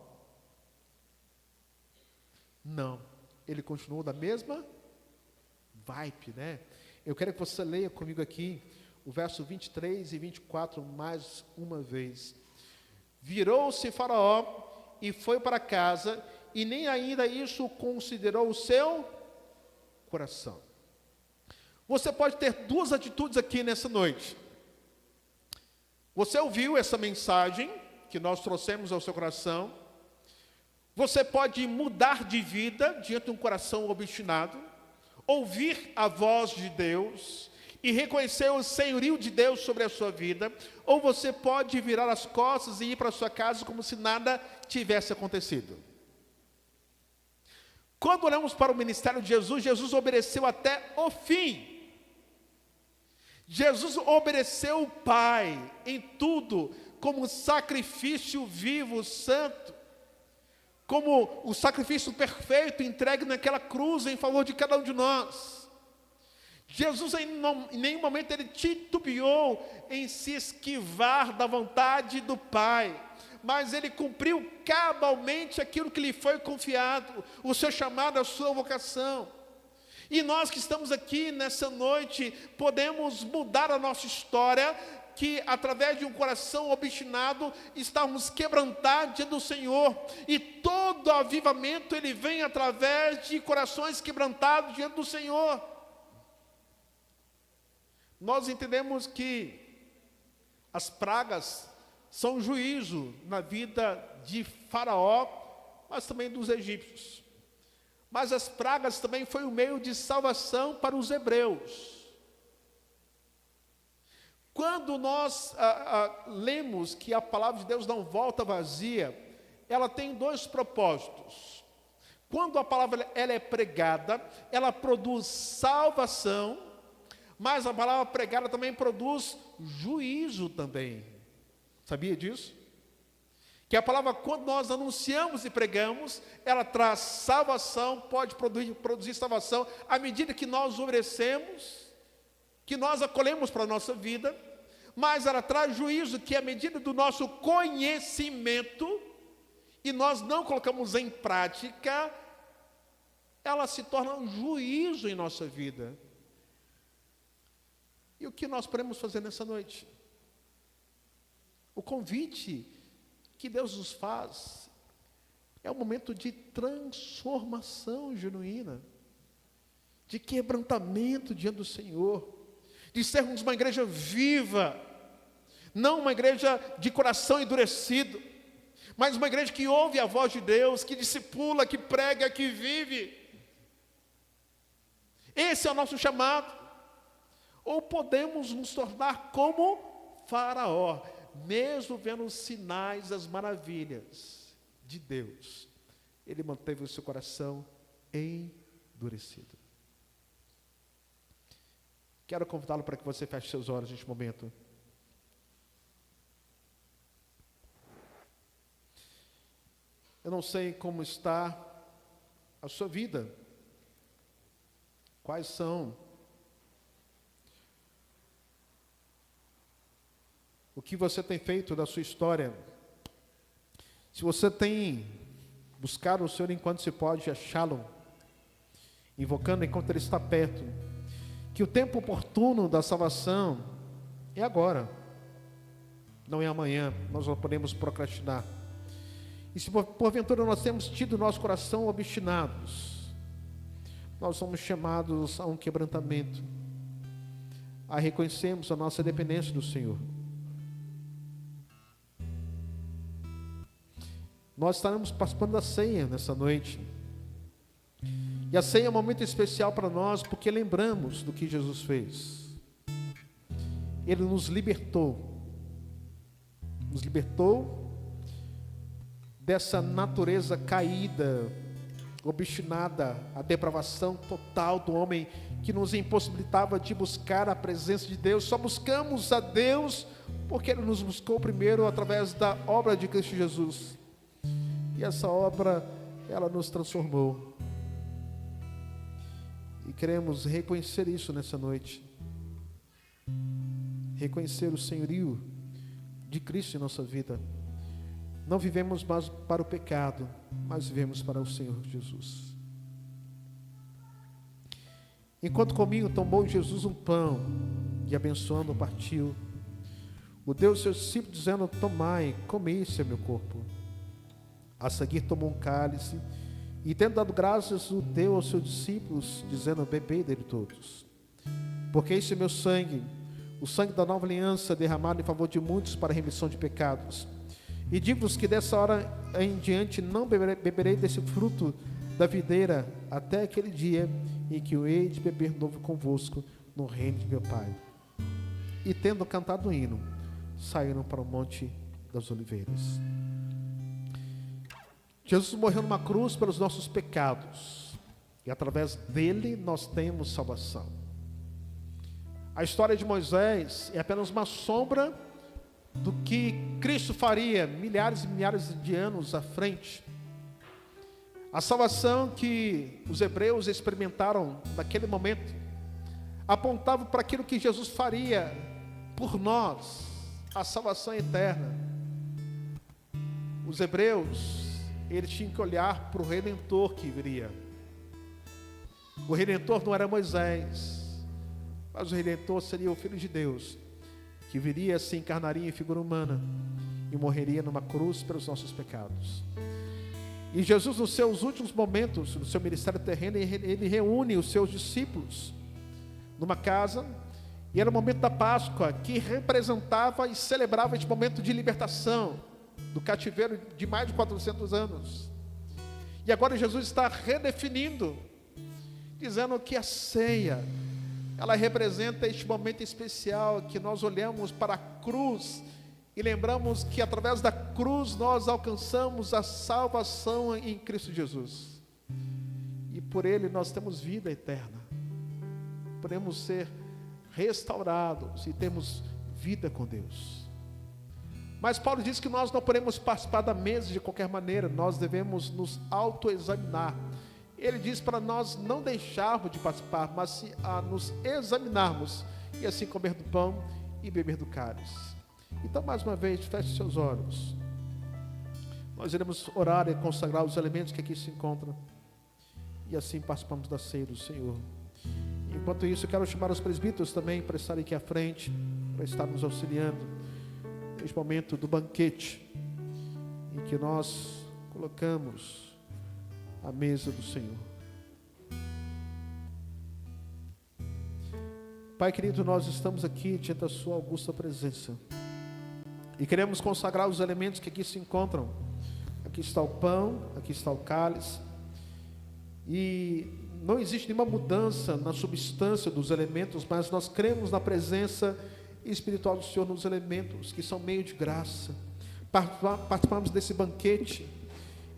Speaker 1: Não, ele continuou da mesma vibe, né? Eu quero que você leia comigo aqui o verso 23 e 24 mais uma vez. Virou-se Faraó e foi para casa, e nem ainda isso considerou o seu coração. Você pode ter duas atitudes aqui nessa noite. Você ouviu essa mensagem que nós trouxemos ao seu coração. Você pode mudar de vida diante de um coração obstinado, ouvir a voz de Deus e reconhecer o senhorio de Deus sobre a sua vida, ou você pode virar as costas e ir para a sua casa como se nada tivesse acontecido. Quando olhamos para o ministério de Jesus, Jesus obedeceu até o fim. Jesus obedeceu o Pai em tudo, como sacrifício vivo, santo, como o sacrifício perfeito entregue naquela cruz em favor de cada um de nós. Jesus em nenhum momento ele titubeou em se esquivar da vontade do Pai, mas ele cumpriu cabalmente aquilo que lhe foi confiado, o seu chamado, a sua vocação. E nós que estamos aqui nessa noite, podemos mudar a nossa história, que através de um coração obstinado, estamos quebrantados diante do Senhor, e todo avivamento ele vem através de corações quebrantados diante do Senhor. Nós entendemos que as pragas são juízo na vida de Faraó, mas também dos egípcios. Mas as pragas também foi um meio de salvação para os hebreus. Quando nós lemos que a palavra de Deus não volta vazia, ela tem dois propósitos. Quando a palavra ela é pregada, ela produz salvação, mas a palavra pregada também produz juízo também. Sabia disso? Que a palavra, quando nós anunciamos e pregamos, ela traz salvação, pode produzir salvação, à medida que nós obedecemos, que nós acolhemos para a nossa vida, mas ela traz juízo, que à medida do nosso conhecimento, e nós não colocamos em prática, ela se torna um juízo em nossa vida. E o que nós podemos fazer nessa noite? O convite que Deus nos faz é um momento de transformação genuína, de quebrantamento diante do Senhor, de sermos uma igreja viva, não uma igreja de coração endurecido, mas uma igreja que ouve a voz de Deus, que discipula, que prega, que vive. Esse é o nosso chamado. Ou podemos nos tornar como Faraó, mesmo vendo os sinais, as maravilhas de Deus, ele manteve o seu coração endurecido. Quero convidá-lo para que você feche seus olhos neste momento. Eu não sei como está a sua vida, quais são o que você tem feito da sua história. Se você tem buscado o Senhor enquanto se pode achá-lo, invocando enquanto Ele está perto, que o tempo oportuno da salvação é agora, não é amanhã. Nós não podemos procrastinar. E se porventura nós temos tido nosso coração obstinados, nós somos chamados a um quebrantamento, a reconhecermos a nossa dependência do Senhor. Nós estaremos participando da ceia nessa noite. E a ceia é um momento especial para nós, porque lembramos do que Jesus fez. Ele nos libertou dessa natureza caída, obstinada, a depravação total do homem, que nos impossibilitava de buscar a presença de Deus. Só buscamos a Deus porque Ele nos buscou primeiro através da obra de Cristo Jesus. E essa obra, ela nos transformou. E queremos reconhecer isso nessa noite. Reconhecer o senhorio de Cristo em nossa vida. Não vivemos mais para o pecado, mas vivemos para o Senhor Jesus. Enquanto comiam, tomou Jesus um pão e abençoando, partiu. O deu aos seus discípulos, dizendo: tomai, comei, esse é meu corpo. A seguir tomou um cálice e, tendo dado graças, o deu aos seus discípulos, dizendo: bebei dele todos, porque esse é meu sangue, o sangue da nova aliança, derramado em favor de muitos para a remissão de pecados. E digo-vos que dessa hora em diante não beberei desse fruto da videira, até aquele dia em que eu hei de beber novo convosco no reino de meu Pai. E tendo cantado o hino, saíram para o Monte das Oliveiras. Jesus morreu numa cruz pelos nossos pecados, e através dele nós temos salvação. A história de Moisés é apenas uma sombra do que Cristo faria milhares e milhares de anos à frente. A salvação que os hebreus experimentaram naquele momento apontava para aquilo que Jesus faria por nós, a salvação eterna. Os hebreus, eles tinham que olhar para o Redentor que viria. O Redentor não era Moisés, mas o Redentor seria o Filho de Deus, que viria, se encarnaria em figura humana e morreria numa cruz pelos nossos pecados. E Jesus, nos seus últimos momentos do seu ministério terreno, ele reúne os seus discípulos numa casa, E era o momento da Páscoa, que representava e celebrava este momento de libertação do cativeiro de mais de 400 anos. E agora Jesus está redefinindo, dizendo que a ceia, ela representa este momento especial que nós olhamos para a cruz e lembramos que através da cruz nós alcançamos a salvação em Cristo Jesus. E por Ele nós temos vida eterna. Podemos ser restaurados e temos vida com Deus. Mas Paulo diz que nós não podemos participar da mesa de qualquer maneira, nós devemos nos autoexaminar. Ele diz para nós não deixarmos de participar, mas a nos examinarmos, e assim comer do pão e beber do cálice. Então, mais uma vez, feche seus olhos. Nós iremos orar e consagrar os elementos que aqui se encontram, e assim participamos da ceia do Senhor. Enquanto isso, eu quero chamar os presbíteros também para estarem aqui à frente, para estar nos auxiliando neste momento do banquete, em que nós colocamos a mesa do Senhor. Pai querido, nós estamos aqui diante da sua augusta presença e queremos consagrar os elementos que aqui se encontram. Aqui está o pão, aqui está o cálice, e não existe nenhuma mudança na substância dos elementos, mas nós cremos na presença espiritual do Senhor nos elementos, que são meio de graça. Participamos desse banquete,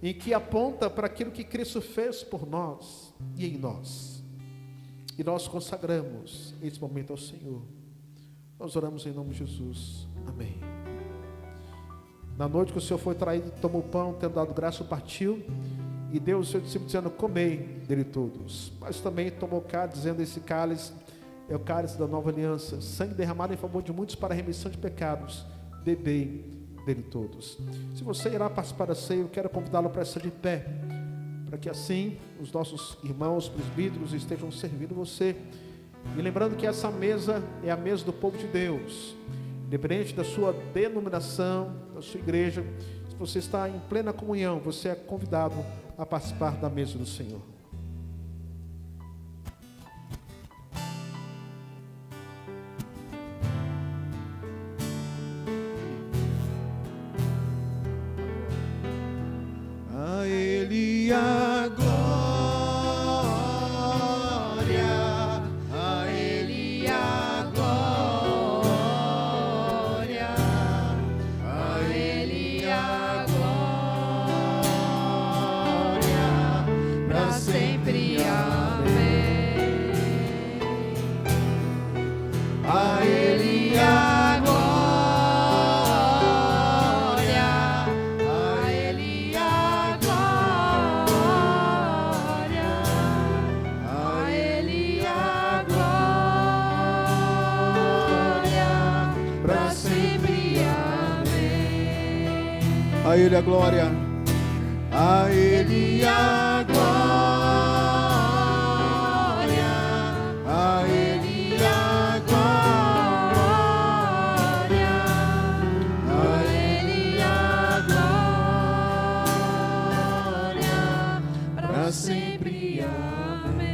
Speaker 1: em que aponta para aquilo que Cristo fez por nós e em nós. E nós consagramos esse momento ao Senhor. Nós oramos em nome de Jesus. Amém. Na noite que o Senhor foi traído, tomou o pão, tendo dado graça, partiu e deu ao seu discípulo, dizendo: comei dele todos. Mas também tomou o cálice, dizendo: esse cálice é o cálice da nova aliança, sangue derramado em favor de muitos para a remissão de pecados. Bebei dele todos. Se você irá participar da ceia, eu quero convidá-lo para estar de pé, para que assim os nossos irmãos presbíteros estejam servindo você. E lembrando que essa mesa é a mesa do povo de Deus, independente da sua denominação, da sua igreja. Se você está em plena comunhão, você é convidado a participar da mesa do Senhor.
Speaker 2: A Ele a glória, a Ele a glória, a Ele a glória, para sempre. Amém. A Ele a glória, a Ele a glória, a Ele a glória, para sempre. Amém. A Ele a glória, a Ele a glória, a Ele a glória, a Ele a glória, para sempre. Amém.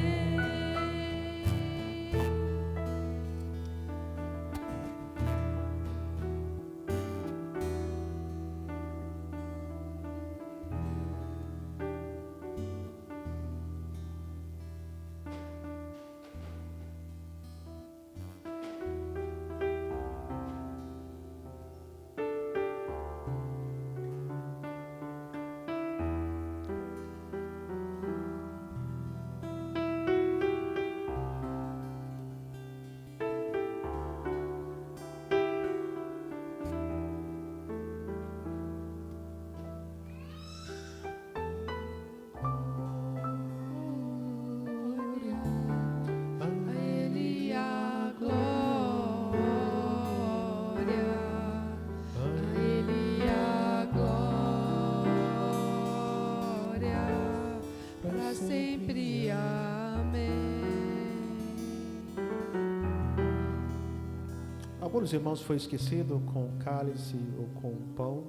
Speaker 2: A Ele a glória, a Ele a glória, para sempre. Amém.
Speaker 1: Alguns dos irmãos foi esquecido com o cálice ou com o pão.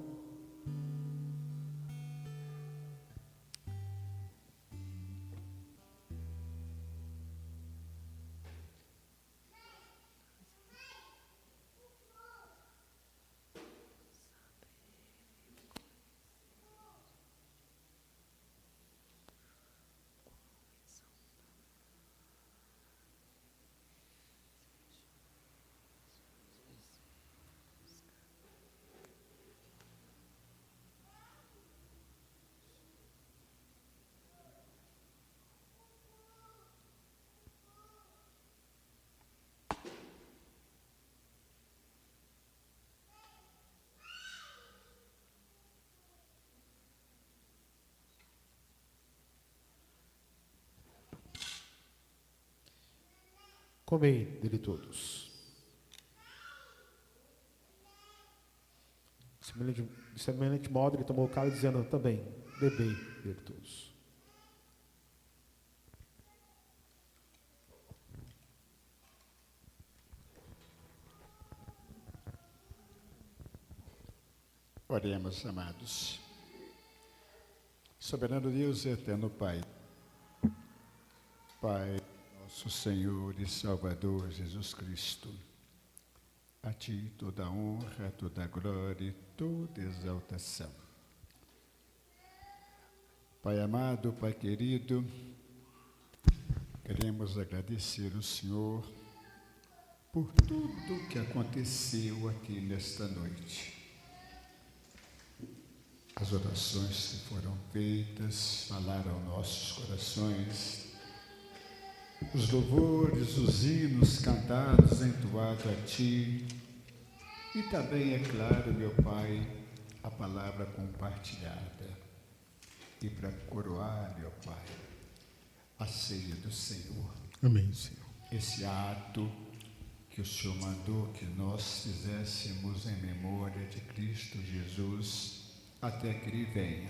Speaker 1: Comei dele todos. De semelhante modo, ele tomou o cálice, dizendo também: bebei dele todos.
Speaker 3: Oremos, amados. Soberano Deus e eterno Pai, Pai, nosso Senhor e Salvador Jesus Cristo, a Ti toda a honra, toda a glória e toda a exaltação. Pai amado, Pai querido, queremos agradecer ao Senhor por tudo que aconteceu aqui nesta noite. As orações que foram feitas falaram aos nossos corações, os louvores, os hinos cantados, entoados a Ti, e também, é claro, meu Pai, a palavra compartilhada, e para coroar, meu Pai, a ceia do Senhor.
Speaker 1: Amém, Senhor.
Speaker 3: Esse ato que o Senhor mandou que nós fizéssemos em memória de Cristo Jesus, até que Ele venha.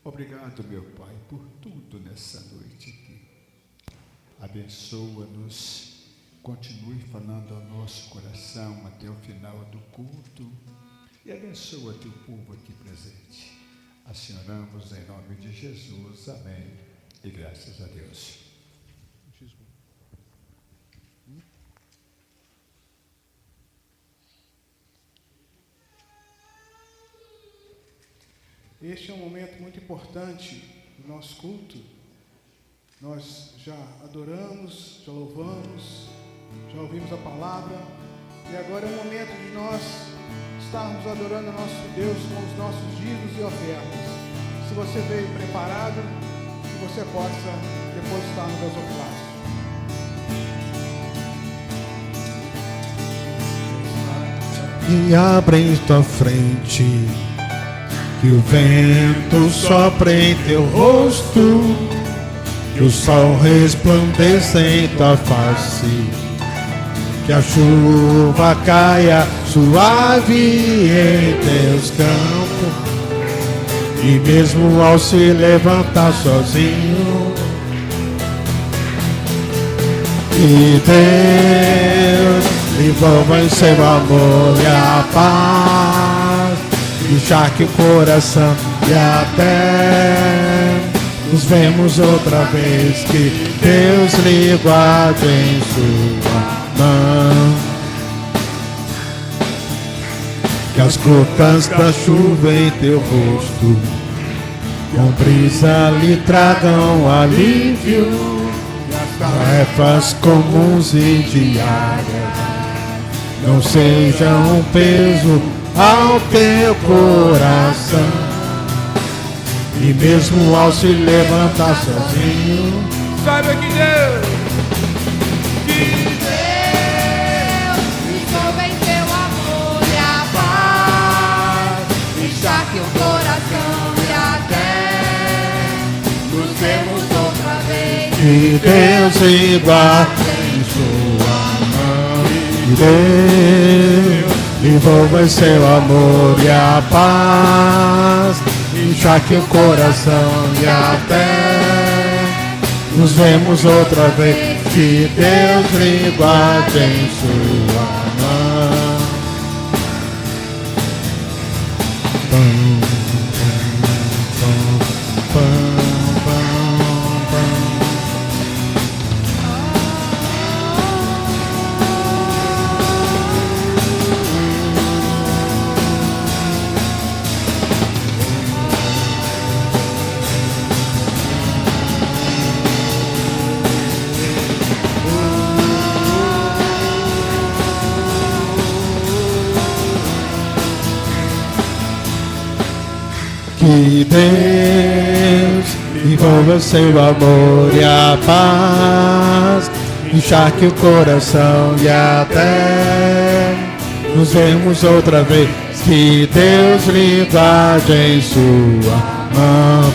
Speaker 3: Obrigado, meu Pai, por tudo nessa noite aqui. Abençoa-nos, continue falando ao nosso coração até o final do culto e abençoa teu povo aqui presente. Assim oramos em nome de Jesus. Amém. E graças a Deus.
Speaker 1: Este é um momento muito importante do nosso culto. Nós já adoramos, já louvamos, já ouvimos a palavra, e agora é o momento de nós estarmos adorando o nosso Deus com os nossos dízimos e ofertas. Se você veio preparado, que você possa depositar no gasofilácio.
Speaker 4: E abre em tua frente, que o vento sopre em teu rosto, que o sol resplandeça em tua face, que a chuva caia suave em teus campos, e mesmo ao se levantar sozinho, e Deus envolva em seu amor e a paz, encharque o coração e até nos vemos outra vez, que Deus lhe guarde em sua mão, que as gotas da chuva em teu rosto com brisa lhe tragam alívio, e as tarefas comuns e diárias não sejam um peso ao teu coração, e mesmo ao se levantar sozinho,
Speaker 1: Saiba que Deus
Speaker 2: envolve em teu amor e a paz, encharque o coração e até nos vemos outra vez.
Speaker 4: que Deus lhe guarde em sua mão, e Deus envolva em seu amor e a paz, encharque o coração e até nos vemos outra vez, que Deus lhe guarde em sua mão. Pam, pam, pam, pam, pam. Que Deus envolva seu amor e a paz, encharque o coração e até nos vemos outra vez, que Deus lhe guarde em sua mão,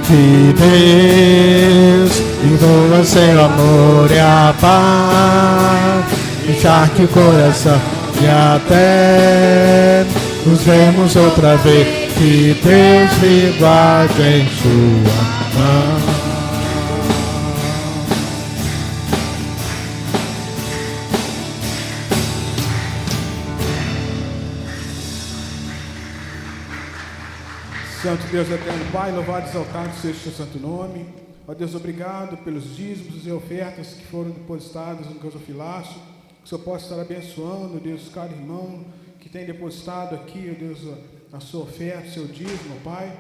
Speaker 4: de Deus, envolva seu amor e a paz, encharque o coração e até nos vemos outra vez, que Deus lhe guarde em sua mão.
Speaker 5: Santo Deus eterno Pai, louvado e exaltado seja o seu santo nome. Ó Deus, obrigado pelos dízimos e ofertas que foram depositadas no gasofilácio. Que o Senhor possa estar abençoando, Deus, cada irmão que tem depositado aqui, ó Deus, a sua oferta, o seu dízimo, Pai.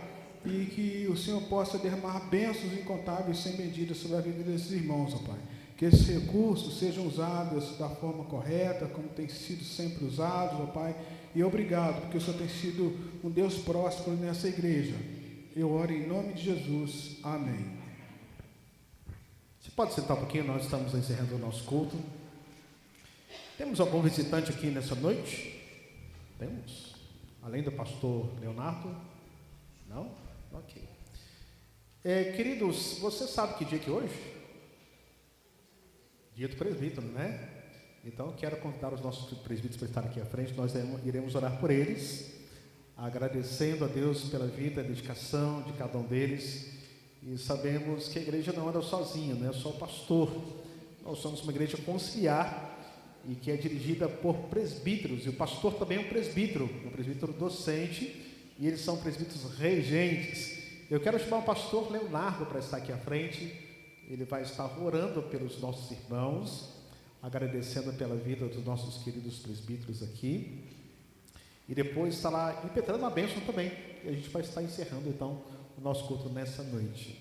Speaker 5: E que o Senhor possa derramar bênçãos incontáveis sem medida sobre a vida desses irmãos, ó Pai. Que esses recursos sejam usados da forma correta, como tem sido sempre usados, ó Pai. E obrigado, porque o Senhor tem sido um Deus próspero nessa igreja. Eu oro em nome de Jesus. Amém.
Speaker 1: Você pode sentar um pouquinho, nós estamos encerrando o nosso culto. Temos algum visitante aqui nessa noite? Temos? Além do pastor Leonardo? Não? Ok. Queridos, você sabe que dia que é hoje? Dia do presbítero, né? Então, quero convidar os nossos presbíteros para estarem aqui à frente. Nós iremos orar por eles, agradecendo a Deus pela vida, a dedicação de cada um deles. E sabemos que a igreja não anda sozinha, não é só o pastor. Nós somos uma igreja conciliar e que é dirigida por presbíteros. E o pastor também é um presbítero docente, e eles são presbíteros regentes. Eu quero chamar o pastor Leonardo para estar aqui à frente. Ele vai estar orando pelos nossos irmãos, agradecendo pela vida dos nossos queridos presbíteros aqui, e depois estará impetrando a bênção também, e a gente vai estar encerrando então o nosso culto nessa noite.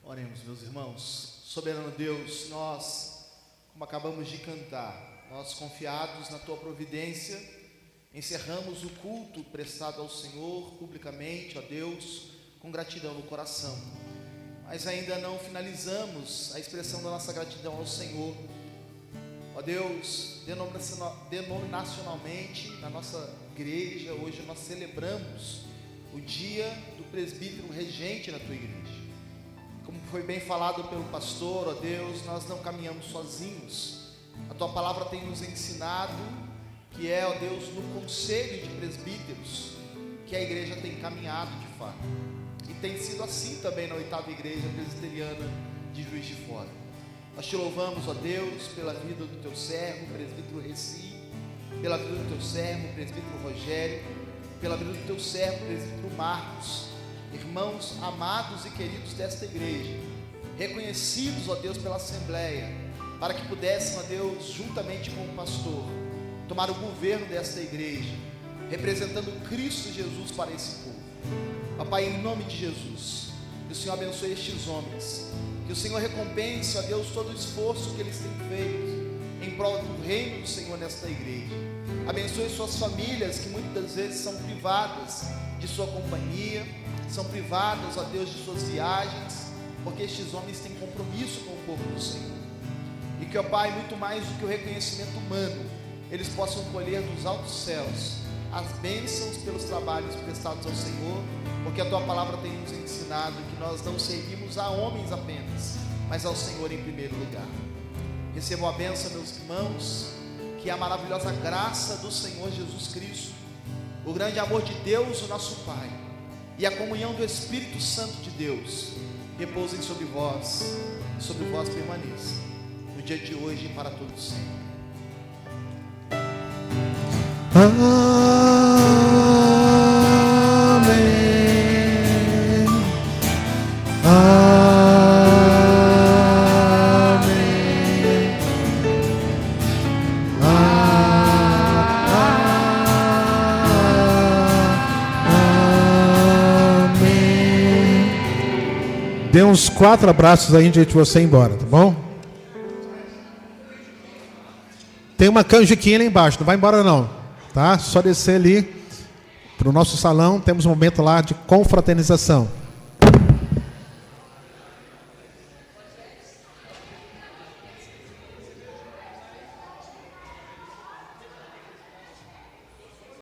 Speaker 6: Oremos, meus irmãos. Soberano Deus, nós, como acabamos de cantar, nós confiados na Tua providência, encerramos o culto prestado ao Senhor publicamente, ó Deus, com gratidão no coração. Mas ainda não finalizamos a expressão da nossa gratidão ao Senhor. Ó Deus, denominacionalmente, na nossa igreja, hoje nós celebramos o dia do presbítero regente na Tua igreja. Como foi bem falado pelo pastor, ó Deus, nós não caminhamos sozinhos. A Tua palavra tem nos ensinado que é, ó Deus, no conselho de presbíteros que a igreja tem caminhado de fato. E tem sido assim também na 8ª Igreja Presbiteriana de Juiz de Fora. Nós te louvamos, ó Deus, pela vida do Teu servo, o presbítero Reci, pela vida do Teu servo, o presbítero Rogério, pela vida do Teu servo, o presbítero Marcos, irmãos amados e queridos desta igreja, reconhecidos, ó Deus, pela Assembleia, para que pudessem, ó Deus, juntamente com o pastor, tomar o governo desta igreja, representando Cristo Jesus para esse povo. Ó Pai, em nome de Jesus, que o Senhor abençoe estes homens, que o Senhor recompense, ó Deus, todo o esforço que eles têm feito em prol do reino do Senhor nesta igreja. Abençoe suas famílias, que muitas vezes são privadas de sua companhia, são privadas, ó Deus, de suas viagens, porque estes homens têm compromisso com o povo do Senhor. E que, ó Pai, muito mais do que o reconhecimento humano, eles possam colher dos altos céus as bênçãos pelos trabalhos prestados ao Senhor, porque a Tua palavra tem nos ensinado que nós não servimos a homens apenas, mas ao Senhor em primeiro lugar. Recebam a bênção, meus irmãos, que a maravilhosa graça do Senhor Jesus Cristo, o grande amor de Deus, o nosso Pai, e a comunhão do Espírito Santo de Deus repousem sobre vós, e sobre vós permaneçam, no dia de hoje e para todos sempre.
Speaker 4: Amém. Amém. Amém. Dê uns 4 abraços aí antes de você ir embora, tá bom? Tem uma canjiquinha lá embaixo, não vai embora não, tá? Só descer ali para o nosso salão, temos um momento lá de confraternização.